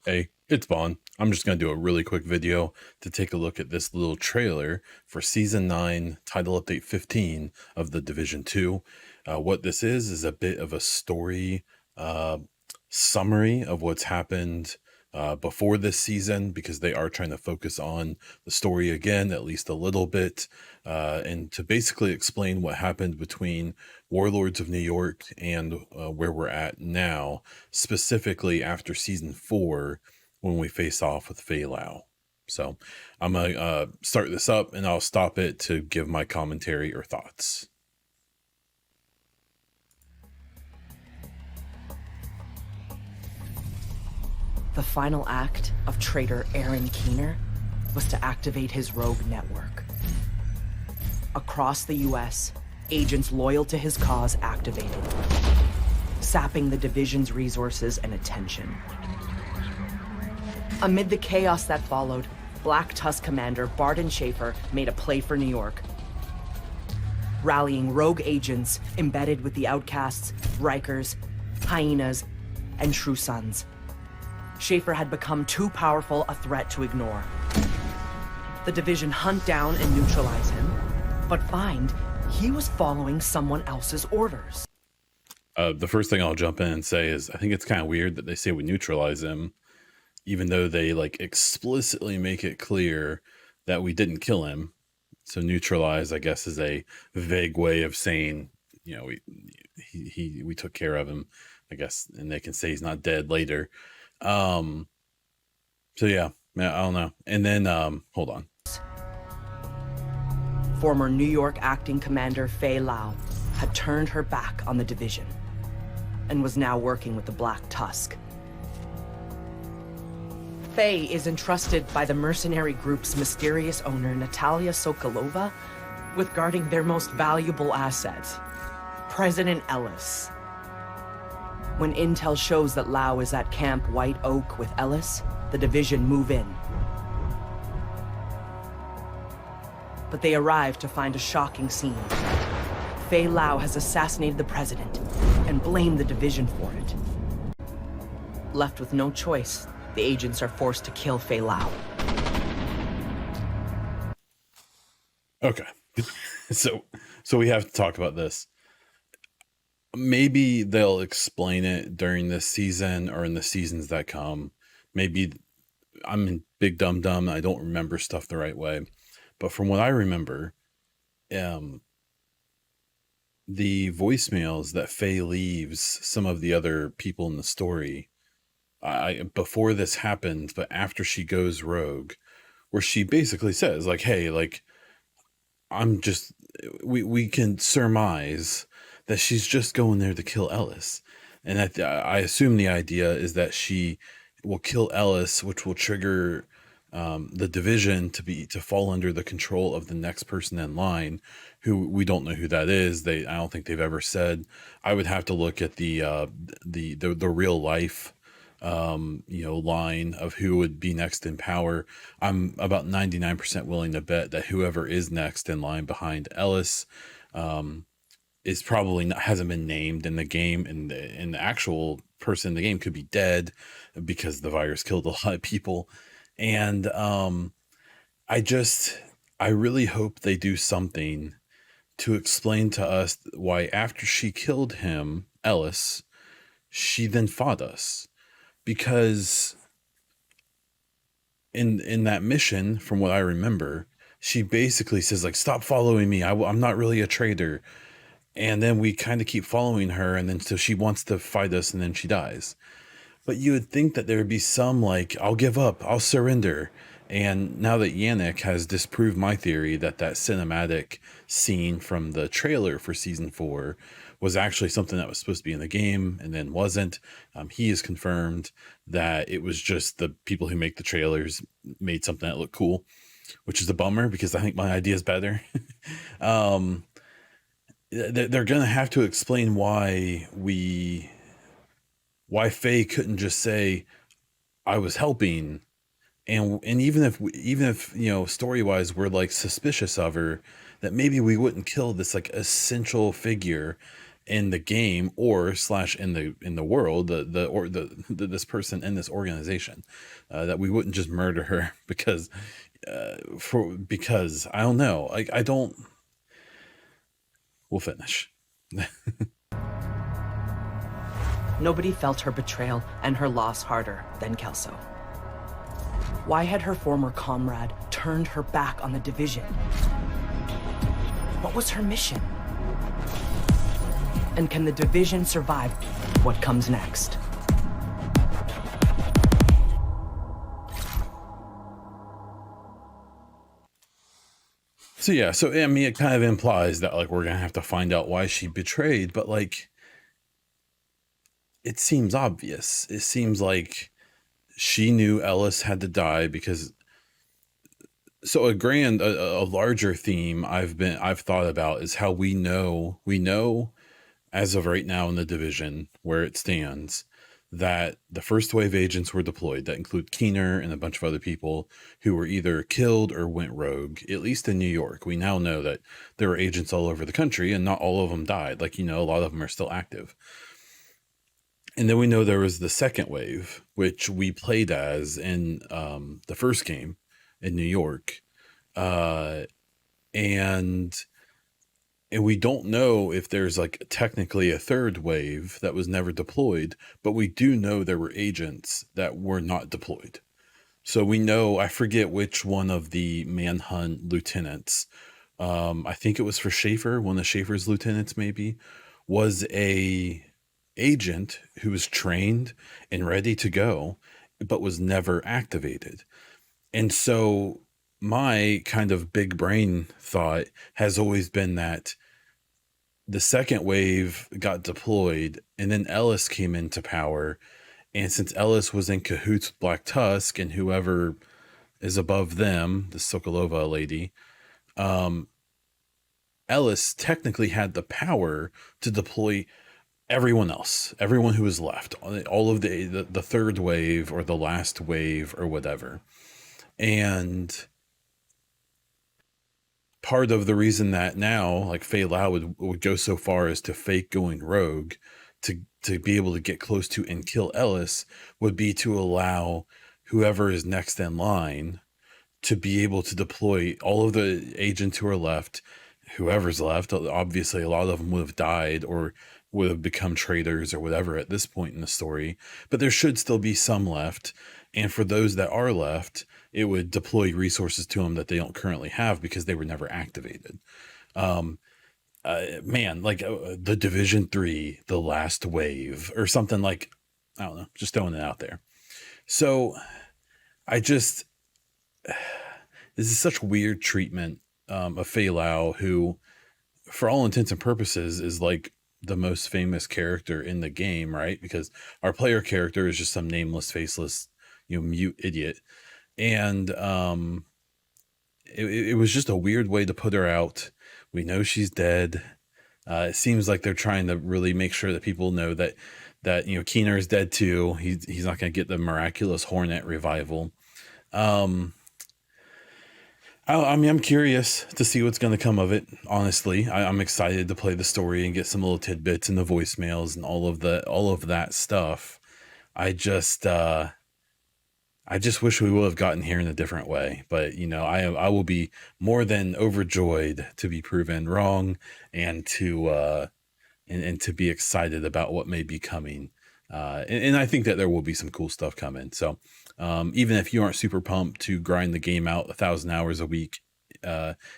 Hey, it's Vaughn. I'm just going to do a really quick video to take a look at this little trailer for Season 9, Title Update 15 of The Division 2. What this is a bit of a story uh, summary of what's happened before this season, because they are trying to focus on the story again, at least a little bit, and to basically explain what happened between Warlords of New York and where we're at now, specifically after Season 4 when we face off with Fei Lao. So I'm going to start this up and I'll stop it to give my commentary or thoughts. The final act of traitor Aaron Keener was to activate his rogue network. Across the US, agents loyal to his cause activated, sapping the division's resources and attention. Amid the chaos that followed, Black Tusk commander Barton Schaefer made a play for New York, rallying rogue agents embedded with the Outcasts, Rikers, Hyenas, and True Sons. Schaefer had become too powerful a threat to ignore. The division hunt down and neutralize him, but find he was following someone else's orders. The first thing I'll jump in and say is I think it's kind of weird that they say we neutralize him, even though they like explicitly make it clear that we didn't kill him. So neutralize, I guess, is a vague way of saying, you know, we took care of him, I guess, and they can say he's not dead later. So yeah, I don't know. And then hold on. Former New York acting commander Fei Lao had turned her back on the division and was now working with the Black Tusk. Fei is entrusted by the mercenary group's mysterious owner, Natalia Sokolova, with guarding their most valuable asset, President Ellis. When intel shows that Lao is at Camp White Oak with Ellis, the division move in. But they arrive to find a shocking scene. Fei Lao has assassinated the president and blamed the division for it. Left with no choice, the agents are forced to kill Fei Lao. Okay. So we have to talk about this. Maybe they'll explain it during this season or in the seasons that come. Maybe I'm in big dumb. I don't remember stuff the right way. But from what I remember, the voicemails that Faye leaves some of the other people in the story, before this happens, but after she goes rogue, where she basically says like, hey, like, we can surmise that she's just going there to kill Ellis. And I assume the idea is that she will kill Ellis, which will trigger the division to fall under the control of the next person in line, who we don't know who that is. I don't think they've ever said. I would have to look at the real life line of who would be next in power. I'm about 99% willing to bet that whoever is next in line behind Ellis is probably hasn't been named in the game, and the actual person in the game could be dead because the virus killed a lot of people. And I really hope they do something to explain to us why after she killed him, Ellis, she then fought us. Because in that mission, from what I remember, she basically says like, stop following me. I'm not really a traitor. And then we kind of keep following her. And then so she wants to fight us and then she dies. But you would think that there would be some like, I'll give up, I'll surrender. And now that Yannick has disproved my theory that cinematic scene from the trailer for season 4 was actually something that was supposed to be in the game and then wasn't, he has confirmed that it was just the people who make the trailers made something that looked cool, which is a bummer because I think my idea is better. They're going to have to explain why Faye couldn't just say, I was helping. And even if story wise, we're like suspicious of her, that maybe we wouldn't kill this like essential figure in the game or slash in the world, this person in this organization, that we wouldn't just murder her because I don't know. I don't. We'll finish. Nobody felt her betrayal and her loss harder than Kelso. Why had her former comrade turned her back on the division? What was her mission? And can the division survive what comes next? So yeah, so I mean, it kind of implies that like we're gonna have to find out why she betrayed, but like it seems obvious. It seems like she knew Ellis had to die because. So a larger theme I've thought about is how we know as of right now in the division where it stands that the first wave agents were deployed, that include Keener and a bunch of other people who were either killed or went rogue, at least in New York. We now know that there were agents all over the country and not all of them died. Like, a lot of them are still active. And then we know there was the second wave, which we played as in the first game in New York. And we don't know if there's like technically a third wave that was never deployed, but we do know there were agents that were not deployed. So we know, I forget which one of the manhunt lieutenants, I think it was for Schaefer, one of Schaefer's lieutenants maybe, was a agent who was trained and ready to go, but was never activated. And so my kind of big brain thought has always been that the second wave got deployed and then Ellis came into power. And since Ellis was in cahoots with Black Tusk and whoever is above them, the Sokolova lady, Ellis technically had the power to deploy everyone else, everyone who was left, all of the third wave or the last wave or whatever. And part of the reason that now, like, Fei Lao would go so far as to fake going rogue to be able to get close to and kill Ellis would be to allow whoever is next in line to be able to deploy all of the agents who are left, whoever's left. Obviously, a lot of them would have died or would have become traitors or whatever at this point in the story, but there should still be some left. And for those that are left, it would deploy resources to them that they don't currently have because they were never activated. The Division 3, the last wave or something, like, I don't know, just throwing it out there. So this is such weird treatment of Fei Lao, who for all intents and purposes is like the most famous character in the game, right? Because our player character is just some nameless, faceless, mute idiot. And it was just a weird way to put her out. We know she's dead. It seems like they're trying to really make sure that people know that Keener is dead too. He's not going to get the miraculous Hornet revival. I'm curious to see what's going to come of it. Honestly, I'm excited to play the story and get some little tidbits in the voicemails and all of that stuff. I just wish we would have gotten here in a different way, but I will be more than overjoyed to be proven wrong and to be excited about what may be coming. And I think that there will be some cool stuff coming. So even if you aren't super pumped to grind the game out 1,000 hours a week,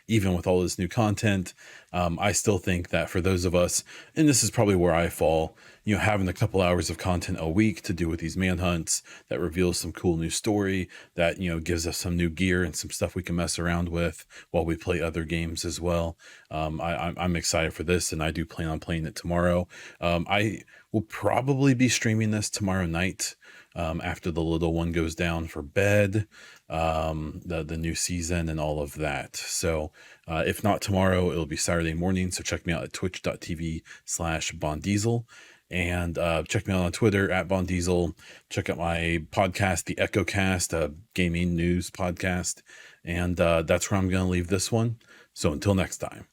even with all this new content, I still think that for those of us, and this is probably where I fall, having a couple hours of content a week to do with these manhunts that reveals some cool new story, that gives us some new gear and some stuff we can mess around with while we play other games as well. I'm excited for this, and I do plan on playing it tomorrow. I will probably be streaming this tomorrow night after the little one goes down for bed, the new season and all of that. So if not tomorrow, it'll be Saturday morning. So check me out at twitch.tv/BondDiesel. And check me out on Twitter at BondDiesel. Check out my podcast, The EchoCast, a gaming news podcast. And that's where I'm going to leave this one. So until next time.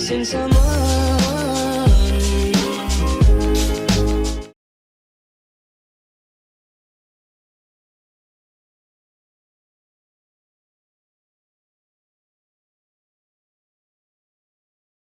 missing someone.